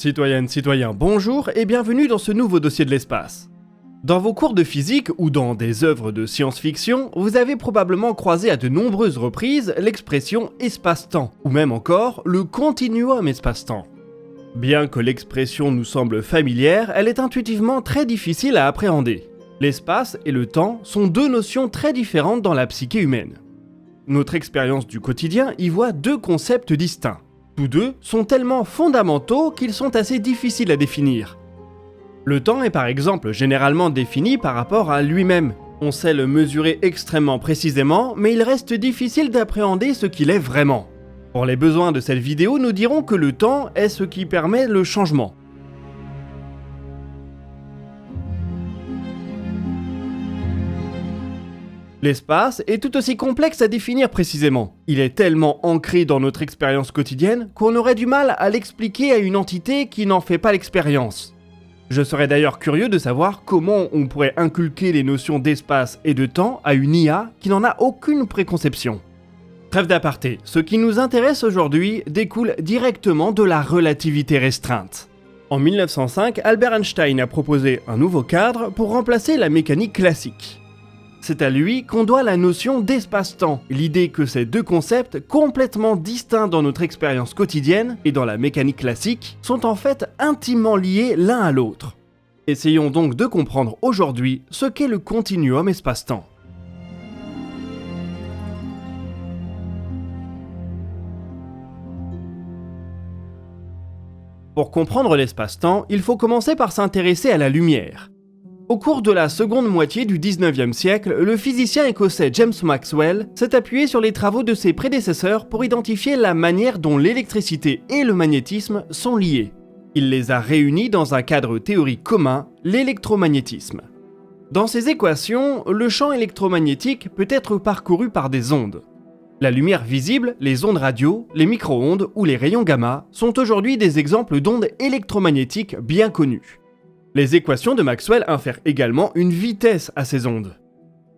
Citoyennes, citoyens, bonjour et bienvenue dans ce nouveau dossier de l'espace. Dans vos cours de physique ou dans des œuvres de science-fiction, vous avez probablement croisé à de nombreuses reprises l'expression espace-temps, ou même encore le continuum espace-temps. Bien que l'expression nous semble familière, elle est intuitivement très difficile à appréhender. L'espace et le temps sont deux notions très différentes dans la psyché humaine. Notre expérience du quotidien y voit deux concepts distincts. Tous deux sont tellement fondamentaux qu'ils sont assez difficiles à définir. Le temps est par exemple généralement défini par rapport à lui-même. On sait le mesurer extrêmement précisément, mais il reste difficile d'appréhender ce qu'il est vraiment. Pour les besoins de cette vidéo, nous dirons que le temps est ce qui permet le changement. L'espace est tout aussi complexe à définir précisément. Il est tellement ancré dans notre expérience quotidienne qu'on aurait du mal à l'expliquer à une entité qui n'en fait pas l'expérience. Je serais d'ailleurs curieux de savoir comment on pourrait inculquer les notions d'espace et de temps à une IA qui n'en a aucune préconception. Trêve d'aparté, ce qui nous intéresse aujourd'hui découle directement de la relativité restreinte. En 1905, Albert Einstein a proposé un nouveau cadre pour remplacer la mécanique classique. C'est à lui qu'on doit la notion d'espace-temps, l'idée que ces deux concepts complètement distincts dans notre expérience quotidienne et dans la mécanique classique sont en fait intimement liés l'un à l'autre. Essayons donc de comprendre aujourd'hui ce qu'est le continuum espace-temps. Pour comprendre l'espace-temps, il faut commencer par s'intéresser à la lumière. Au cours de la seconde moitié du 19e siècle, le physicien écossais James Maxwell s'est appuyé sur les travaux de ses prédécesseurs pour identifier la manière dont l'électricité et le magnétisme sont liés. Il les a réunis dans un cadre théorique commun, l'électromagnétisme. Dans ces équations, le champ électromagnétique peut être parcouru par des ondes. La lumière visible, les ondes radio, les micro-ondes ou les rayons gamma sont aujourd'hui des exemples d'ondes électromagnétiques bien connues. Les équations de Maxwell infèrent également une vitesse à ces ondes.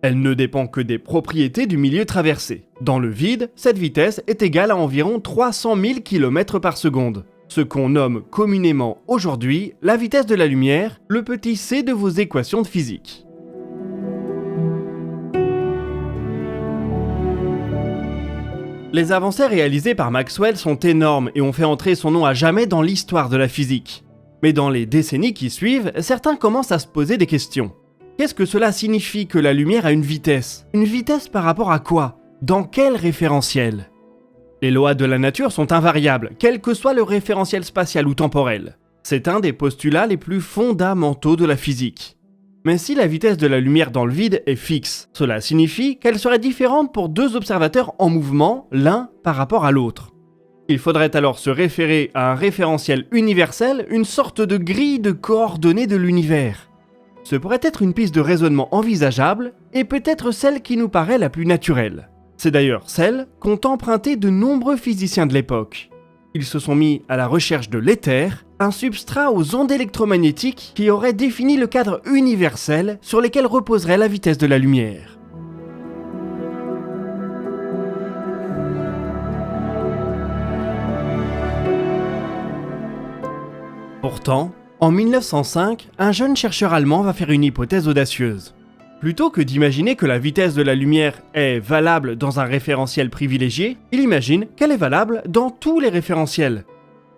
Elle ne dépend que des propriétés du milieu traversé. Dans le vide, cette vitesse est égale à environ 300 000 km par seconde, ce qu'on nomme communément aujourd'hui la vitesse de la lumière, le petit c de vos équations de physique. Les avancées réalisées par Maxwell sont énormes et ont fait entrer son nom à jamais dans l'histoire de la physique. Mais dans les décennies qui suivent, certains commencent à se poser des questions. Qu'est-ce que cela signifie que la lumière a une vitesse ? Une vitesse par rapport à quoi ? Dans quel référentiel ? Les lois de la nature sont invariables, quel que soit le référentiel spatial ou temporel. C'est un des postulats les plus fondamentaux de la physique. Mais si la vitesse de la lumière dans le vide est fixe, cela signifie qu'elle serait différente pour deux observateurs en mouvement, l'un par rapport à l'autre. Il faudrait alors se référer à un référentiel universel, une sorte de grille de coordonnées de l'univers. Ce pourrait être une piste de raisonnement envisageable et peut-être celle qui nous paraît la plus naturelle. C'est d'ailleurs celle qu'ont emprunté de nombreux physiciens de l'époque. Ils se sont mis à la recherche de l'éther, un substrat aux ondes électromagnétiques qui aurait défini le cadre universel sur lequel reposerait la vitesse de la lumière. Pourtant, en 1905, un jeune chercheur allemand va faire une hypothèse audacieuse. Plutôt que d'imaginer que la vitesse de la lumière est valable dans un référentiel privilégié, il imagine qu'elle est valable dans tous les référentiels.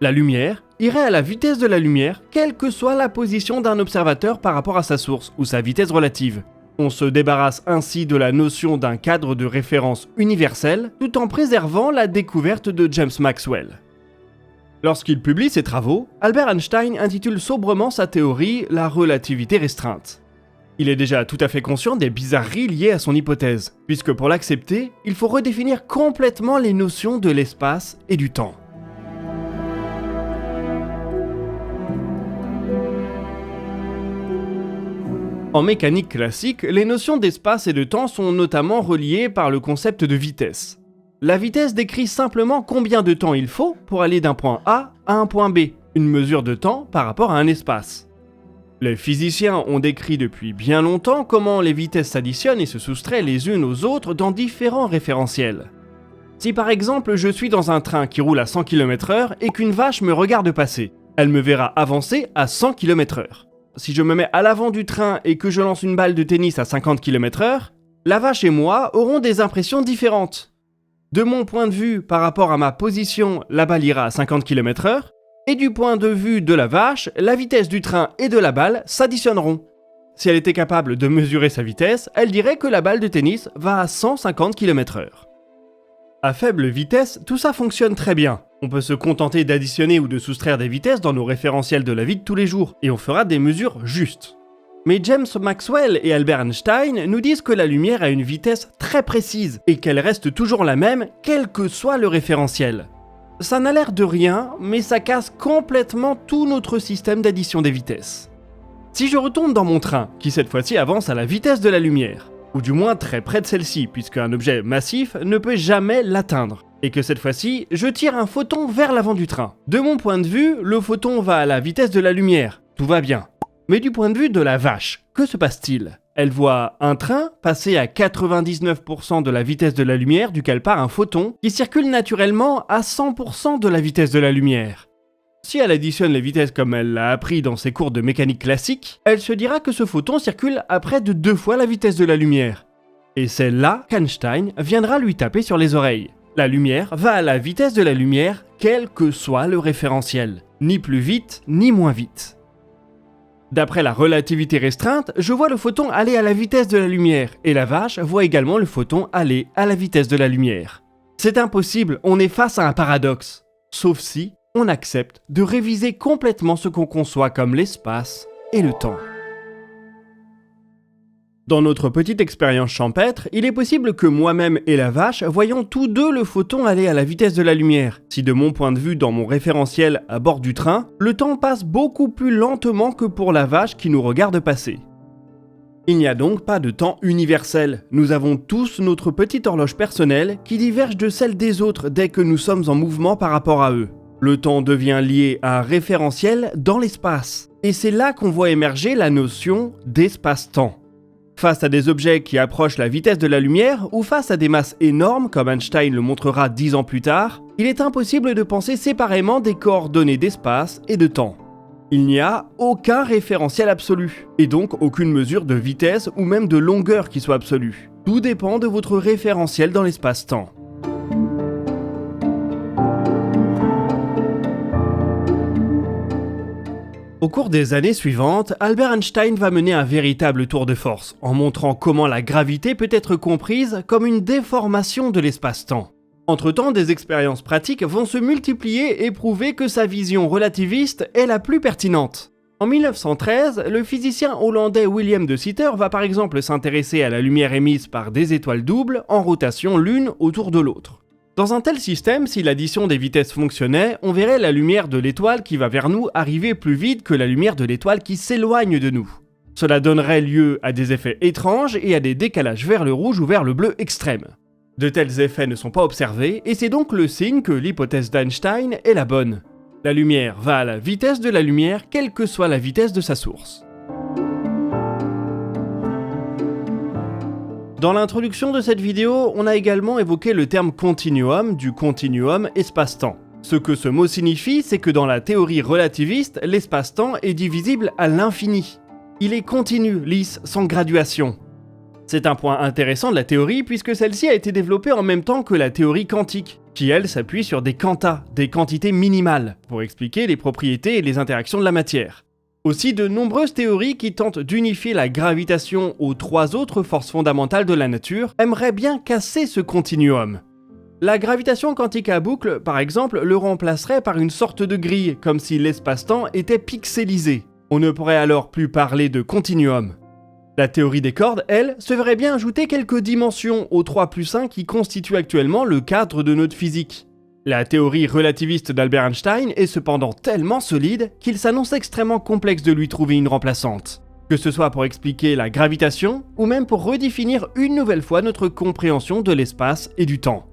La lumière irait à la vitesse de la lumière, quelle que soit la position d'un observateur par rapport à sa source ou sa vitesse relative. On se débarrasse ainsi de la notion d'un cadre de référence universel, tout en préservant la découverte de James Maxwell. Lorsqu'il publie ses travaux, Albert Einstein intitule sobrement sa théorie la relativité restreinte. Il est déjà tout à fait conscient des bizarreries liées à son hypothèse, puisque pour l'accepter, il faut redéfinir complètement les notions de l'espace et du temps. En mécanique classique, les notions d'espace et de temps sont notamment reliées par le concept de vitesse. La vitesse décrit simplement combien de temps il faut pour aller d'un point A à un point B, une mesure de temps par rapport à un espace. Les physiciens ont décrit depuis bien longtemps comment les vitesses s'additionnent et se soustraient les unes aux autres dans différents référentiels. Si par exemple je suis dans un train qui roule à 100 km/h et qu'une vache me regarde passer, Elle me verra avancer à 100 km/h. Si je me mets à l'avant du train et que je lance une balle de tennis à 50 km/h, la vache et moi aurons des impressions différentes. De mon point de vue, par rapport à ma position, la balle ira à 50 km/h, et du point de vue de la vache, la vitesse du train et de la balle s'additionneront. Si elle était capable de mesurer sa vitesse, elle dirait que la balle de tennis va à 150 km/h. À faible vitesse, tout ça fonctionne très bien. On peut se contenter d'additionner ou de soustraire des vitesses dans nos référentiels de la vie de tous les jours, et on fera des mesures justes. Mais James Maxwell et Albert Einstein nous disent que la lumière a une vitesse très précise, et qu'elle reste toujours la même, quel que soit le référentiel. Ça n'a l'air de rien, mais ça casse complètement tout notre système d'addition des vitesses. Si je retourne dans mon train, qui cette fois-ci avance à la vitesse de la lumière, ou du moins très près de celle-ci, puisqu'un objet massif ne peut jamais l'atteindre, et que cette fois-ci, je tire un photon vers l'avant du train. De mon point de vue, le photon va à la vitesse de la lumière, tout va bien. Mais du point de vue de la vache, que se passe-t-il ? Elle voit un train passer à 99% de la vitesse de la lumière duquel part un photon, qui circule naturellement à 100% de la vitesse de la lumière. Si elle additionne les vitesses comme elle l'a appris dans ses cours de mécanique classique, elle se dira que ce photon circule à près de 2 fois la vitesse de la lumière. Et c'est là qu'Einstein viendra lui taper sur les oreilles. La lumière va à la vitesse de la lumière, quel que soit le référentiel. Ni plus vite, ni moins vite. D'après la relativité restreinte, je vois le photon aller à la vitesse de la lumière, et la vache voit également le photon aller à la vitesse de la lumière. C'est impossible, on est face à un paradoxe. Sauf si on accepte de réviser complètement ce qu'on conçoit comme l'espace et le temps. Dans notre petite expérience champêtre, il est possible que moi-même et la vache voyons tous deux le photon aller à la vitesse de la lumière. Si de mon point de vue dans mon référentiel à bord du train, le temps passe beaucoup plus lentement que pour la vache qui nous regarde passer. Il n'y a donc pas de temps universel. Nous avons tous notre petite horloge personnelle qui diverge de celle des autres dès que nous sommes en mouvement par rapport à eux. Le temps devient lié à un référentiel dans l'espace. Et c'est là qu'on voit émerger la notion d'espace-temps. Face à des objets qui approchent la vitesse de la lumière ou face à des masses énormes, comme Einstein le montrera 10 ans plus tard, il est impossible de penser séparément des coordonnées d'espace et de temps. Il n'y a aucun référentiel absolu, et donc aucune mesure de vitesse ou même de longueur qui soit absolue. Tout dépend de votre référentiel dans l'espace-temps. Au cours des années suivantes, Albert Einstein va mener un véritable tour de force, en montrant comment la gravité peut être comprise comme une déformation de l'espace-temps. Entre-temps, des expériences pratiques vont se multiplier et prouver que sa vision relativiste est la plus pertinente. En 1913, le physicien hollandais William de Sitter va par exemple s'intéresser à la lumière émise par des étoiles doubles en rotation l'une autour de l'autre. Dans un tel système, si l'addition des vitesses fonctionnait, on verrait la lumière de l'étoile qui va vers nous arriver plus vite que la lumière de l'étoile qui s'éloigne de nous. Cela donnerait lieu à des effets étranges et à des décalages vers le rouge ou vers le bleu extrême. De tels effets ne sont pas observés et c'est donc le signe que l'hypothèse d'Einstein est la bonne. La lumière va à la vitesse de la lumière, quelle que soit la vitesse de sa source. Dans l'introduction de cette vidéo, on a également évoqué le terme continuum du continuum espace-temps. Ce que ce mot signifie, c'est que dans la théorie relativiste, l'espace-temps est divisible à l'infini. Il est continu, lisse, sans graduation. C'est un point intéressant de la théorie puisque celle-ci a été développée en même temps que la théorie quantique, qui elle s'appuie sur des quantas, des quantités minimales, pour expliquer les propriétés et les interactions de la matière. Aussi, de nombreuses théories qui tentent d'unifier la gravitation aux 3 autres forces fondamentales de la nature aimeraient bien casser ce continuum. La gravitation quantique à boucle, par exemple, le remplacerait par une sorte de grille, comme si l'espace-temps était pixelisé. On ne pourrait alors plus parler de continuum. La théorie des cordes, elle, se verrait bien ajouter quelques dimensions aux 3+1 qui constituent actuellement le cadre de notre physique. La théorie relativiste d'Albert Einstein est cependant tellement solide qu'il s'annonce extrêmement complexe de lui trouver une remplaçante. Que ce soit pour expliquer la gravitation, ou même pour redéfinir une nouvelle fois notre compréhension de l'espace et du temps.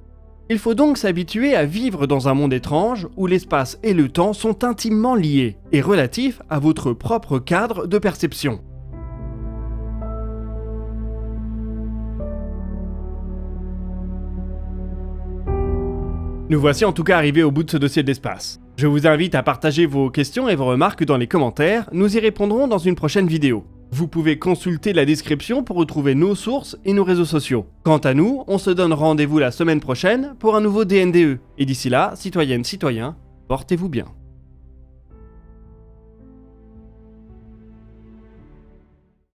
Il faut donc s'habituer à vivre dans un monde étrange où l'espace et le temps sont intimement liés et relatifs à votre propre cadre de perception. Nous voici en tout cas arrivés au bout de ce dossier de l'espace. Je vous invite à partager vos questions et vos remarques dans les commentaires, nous y répondrons dans une prochaine vidéo. Vous pouvez consulter la description pour retrouver nos sources et nos réseaux sociaux. Quant à nous, on se donne rendez-vous la semaine prochaine pour un nouveau DNDE. Et d'ici là, citoyennes, citoyens, portez-vous bien.